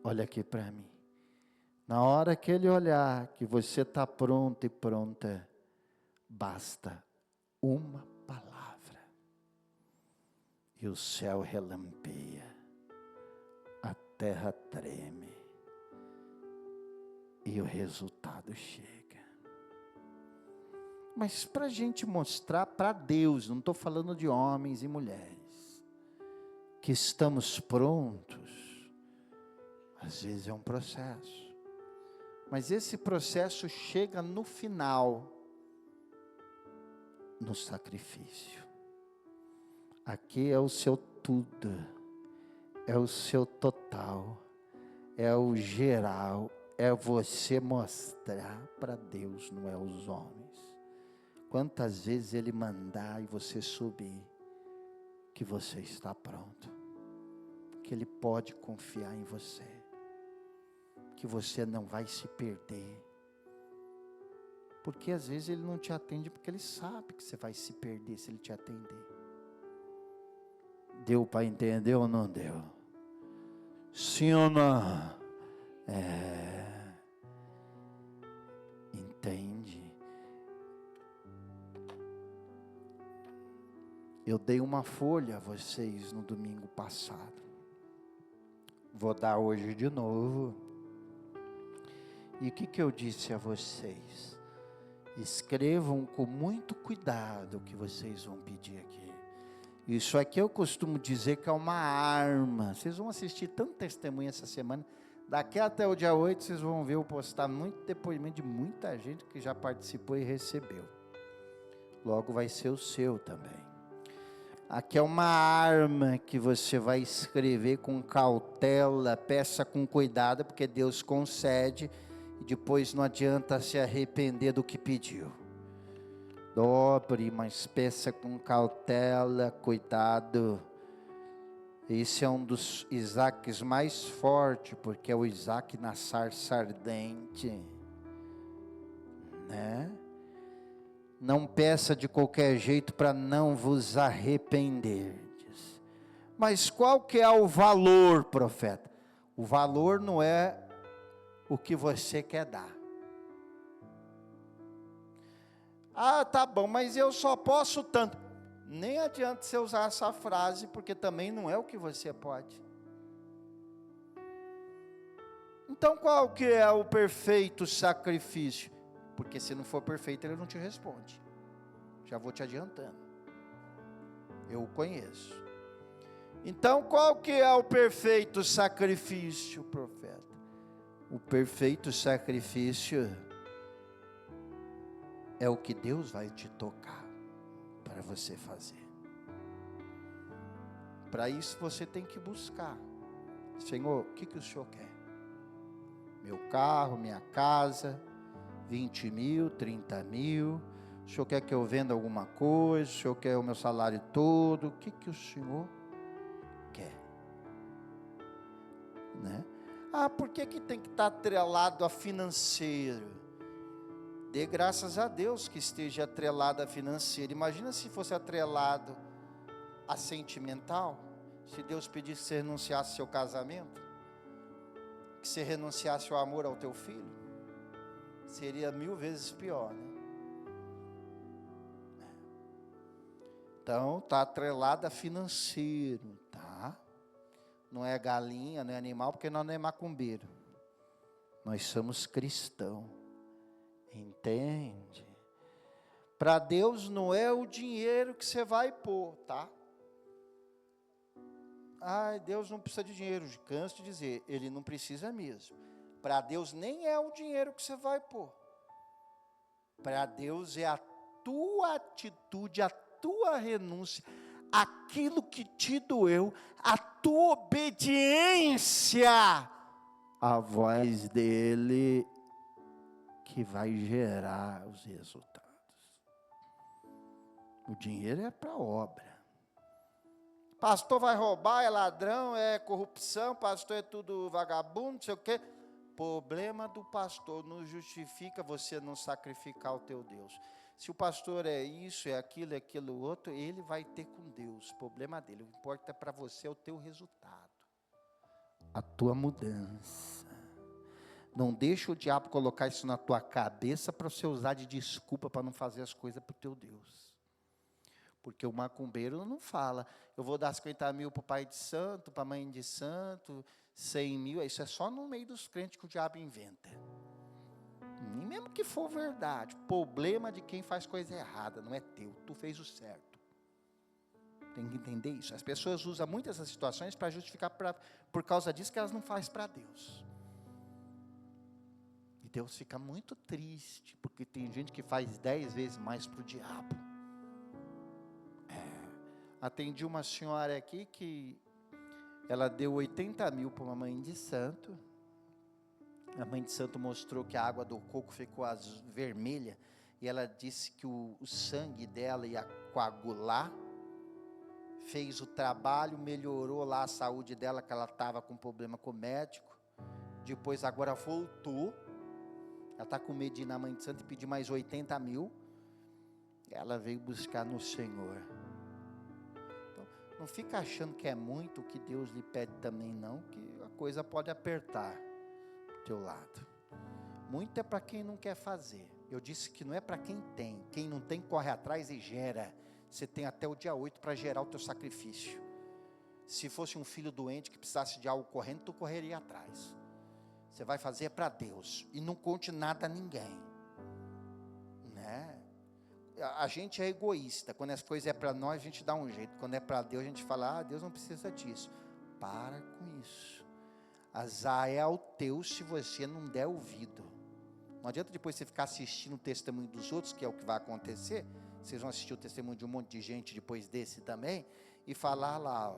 Olha aqui para mim. Na hora que Ele olhar que você está pronto e pronta, basta uma palavra e o céu relampeia, a terra treme e o resultado chega. Mas para a gente mostrar para Deus, não estou falando de homens e mulheres, que estamos prontos, às vezes é um processo. Mas esse processo chega no final, no sacrifício. Aqui é o seu tudo, é o seu total, é o geral, é você mostrar para Deus, não é os homens. Quantas vezes Ele mandar e você subir, que você está pronto, que Ele pode confiar em você, que você não vai se perder, porque às vezes Ele não te atende, porque Ele sabe que você vai se perder se Ele te atender. Deu para entender ou não deu? Sim ou não? Entende? Eu dei uma folha a vocês no domingo passado, vou dar hoje de novo. E o que eu disse a vocês? Escrevam com muito cuidado o que vocês vão pedir aqui. Isso aqui eu costumo dizer que é uma arma. Vocês vão assistir tanto testemunho essa semana. Daqui até o dia 8, vocês vão ver eu postar muito depoimento de muita gente que já participou e recebeu. Logo vai ser o seu também. Aqui é uma arma que você vai escrever com cautela, peça com cuidado, porque Deus concede. E depois não adianta se arrepender do que pediu. Dobre, mas peça com cautela, cuidado. Esse é um dos Isaques mais fortes, porque é o Isaque na sarça ardente, né? Não peça de qualquer jeito para não vos arrependerdes. Mas qual que é o valor, profeta? O valor não é o que você quer dar. Ah, tá bom, mas eu só posso tanto. Nem adianta você usar essa frase, porque também não é o que você pode. Então qual que é o perfeito sacrifício? Porque se não for perfeito, ele não te responde. Já vou te adiantando. Eu o conheço. Então qual que é o perfeito sacrifício, profeta? O perfeito sacrifício é o que Deus vai te tocar para você fazer. Para isso você tem que buscar. Senhor, o que o Senhor quer? Meu carro, minha casa, 20 mil, 30 mil. O Senhor quer que eu venda alguma coisa? O Senhor quer o meu salário todo? O que o Senhor quer? Né? Ah, por que tem que estar atrelado a financeiro? Dê graças a Deus que esteja atrelado a financeiro. Imagina se fosse atrelado a sentimental. Se Deus pedisse que você renunciasse ao seu casamento, que você renunciasse ao amor ao teu filho, seria 1000 vezes pior, né? Então, está atrelado a financeiro, tá? Não é galinha, não é animal, porque nós não é macumbeiro. Nós somos cristãos. Entende? Para Deus não é o dinheiro que você vai pôr, tá? Ai, Deus não precisa de dinheiro, canso de dizer, Ele não precisa mesmo. Para Deus nem é o dinheiro que você vai pôr. Para Deus é a tua atitude, a tua renúncia, aquilo que te doeu, a tua obediência à voz dEle, que vai gerar os resultados. O dinheiro é para obra. Pastor vai roubar, é ladrão, é corrupção, pastor é tudo vagabundo, não sei o quê. Problema do pastor não justifica você não sacrificar o teu Deus. Se o pastor é isso, é aquilo outro, ele vai ter com Deus, problema dele. O que importa para você é o teu resultado, a tua mudança. Não deixa o diabo colocar isso na tua cabeça para você usar de desculpa para não fazer as coisas para o teu Deus. Porque o macumbeiro não fala, eu vou dar 50 mil para o pai de santo, para a mãe de santo, 100 mil, isso é só no meio dos crentes que o diabo inventa. E mesmo que for verdade, problema de quem faz coisa errada, não é teu, tu fez o certo. Tem que entender isso. As pessoas usam muitas essas situações para justificar, por causa disso, que elas não fazem para Deus. E Deus fica muito triste, porque tem gente que faz 10 vezes mais para o diabo. Atendi uma senhora aqui que ela deu 80 mil para uma mãe de santo. A mãe de santo mostrou que a água do coco ficou vermelha, e ela disse que o sangue dela ia coagular. Fez o trabalho, melhorou lá a saúde dela, que ela estava com problema com o médico. Depois agora voltou. Ela está com medo de ir na mãe de santo e pedir mais 80 mil. Ela veio buscar no Senhor. Então, não fica achando que é muito o que Deus lhe pede também não, que a coisa pode apertar do teu lado. Muito é para quem não quer fazer. Eu disse que não é para quem tem. Quem não tem, corre atrás e gera. Você tem até o dia 8 para gerar o teu sacrifício. Se fosse um filho doente que precisasse de algo correndo, tu correria atrás. Você vai fazer para Deus. E não conte nada a ninguém. Né? a gente é egoísta. Quando as coisas é para nós, a gente dá um jeito. Quando é para Deus, a gente fala, Deus não precisa disso. Para com isso. Azar é ao teu se você não der ouvido. Não adianta depois você ficar assistindo o testemunho dos outros, que é o que vai acontecer. Vocês vão assistir o testemunho de um monte de gente depois desse também, e falar lá,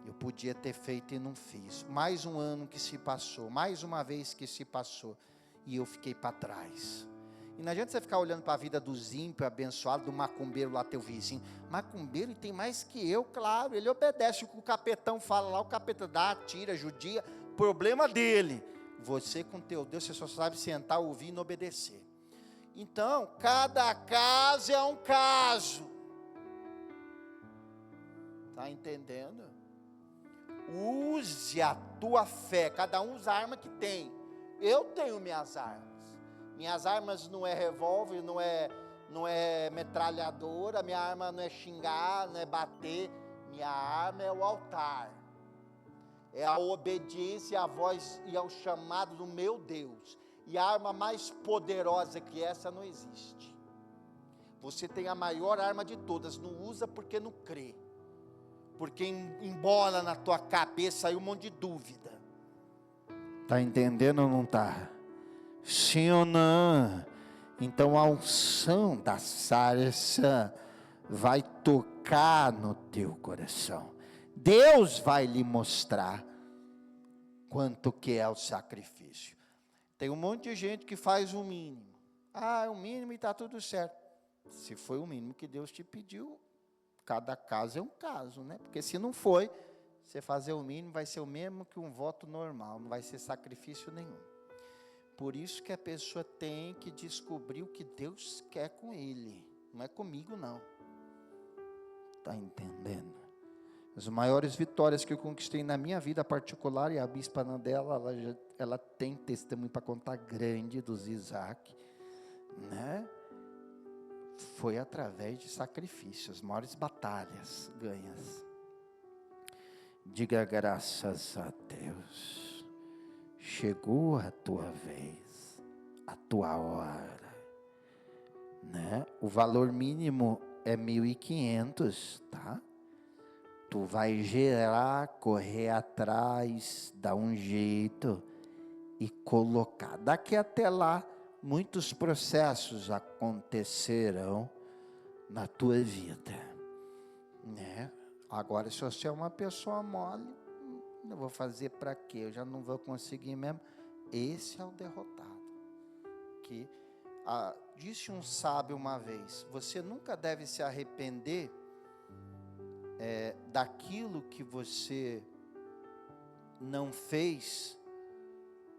eu podia ter feito e não fiz. Mais um ano que se passou, mais uma vez que se passou, e eu fiquei para trás. E não adianta você ficar olhando para a vida dos ímpios, abençoados, do macumbeiro lá, teu vizinho. Macumbeiro, e tem mais que eu, claro, ele obedece o que o capetão fala lá, o capetão dá, tira, judia, problema dele. Você com teu Deus, você só sabe sentar, ouvir e não obedecer. Então, cada caso é um caso. Está entendendo? Use a tua fé, cada um usa a arma que tem. Eu tenho minhas armas. Minhas armas não é revólver, não é metralhadora, minha arma não é xingar, não é bater. Minha arma é o altar. É a obediência à voz e ao chamado do meu Deus. E a arma mais poderosa que essa não existe. Você tem a maior arma de todas, não usa porque não crê. Porque embola na tua cabeça aí um monte de dúvida. Está entendendo ou não está? Sim ou não? Então a unção da sarça vai tocar no teu coração. Deus vai lhe mostrar quanto que é o sacrifício. Tem um monte de gente que faz o mínimo. É o mínimo e está tudo certo. Se foi o mínimo que Deus te pediu, cada caso é um caso, né? Porque se não foi, você fazer o mínimo vai ser o mesmo que um voto normal, não vai ser sacrifício nenhum. Por isso que a pessoa tem que descobrir o que Deus quer com ele, não é comigo não. Está entendendo? As maiores vitórias que eu conquistei na minha vida particular, e a bispa Nandela, ela tem testemunho para contar grande dos Isaac, né? Foi através de sacrifícios, as maiores batalhas ganhas. Diga graças a Deus, chegou a tua vez, a tua hora, né? O valor mínimo é 1.500, tá? Tu vai gerar, correr atrás, dar um jeito e colocar. Daqui até lá, muitos processos acontecerão na tua vida, né? Agora, se você é uma pessoa mole, eu vou fazer para quê? Eu já não vou conseguir mesmo. Esse é o derrotado. Disse um sábio uma vez, você nunca deve se arrepender daquilo que você não fez,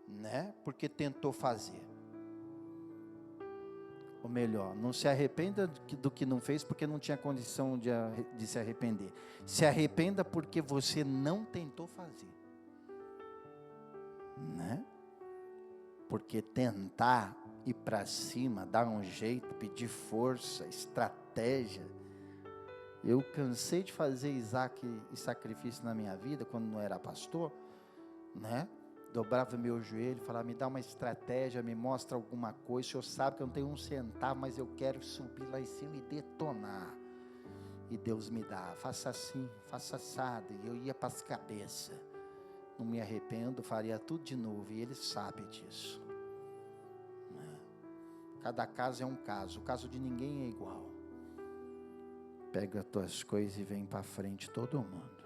né? Porque tentou fazer. Ou melhor, não se arrependa do que não fez porque não tinha condição de se arrepender. Se arrependa porque você não tentou fazer, né? Porque tentar ir para cima, dar um jeito, pedir força, estratégia. Eu cansei de fazer Isaac e sacrifício na minha vida, quando não era pastor, né? Dobrava meu joelho, falava, me dá uma estratégia, me mostra alguma coisa. O senhor sabe que eu não tenho um centavo, mas eu quero subir lá em cima e detonar. E Deus me dá, faça assim, faça assado. E eu ia para as cabeças. Não me arrependo, faria tudo de novo. E Ele sabe disso. Cada caso é um caso, o caso de ninguém é igual. Pega as tuas coisas e vem para frente todo mundo.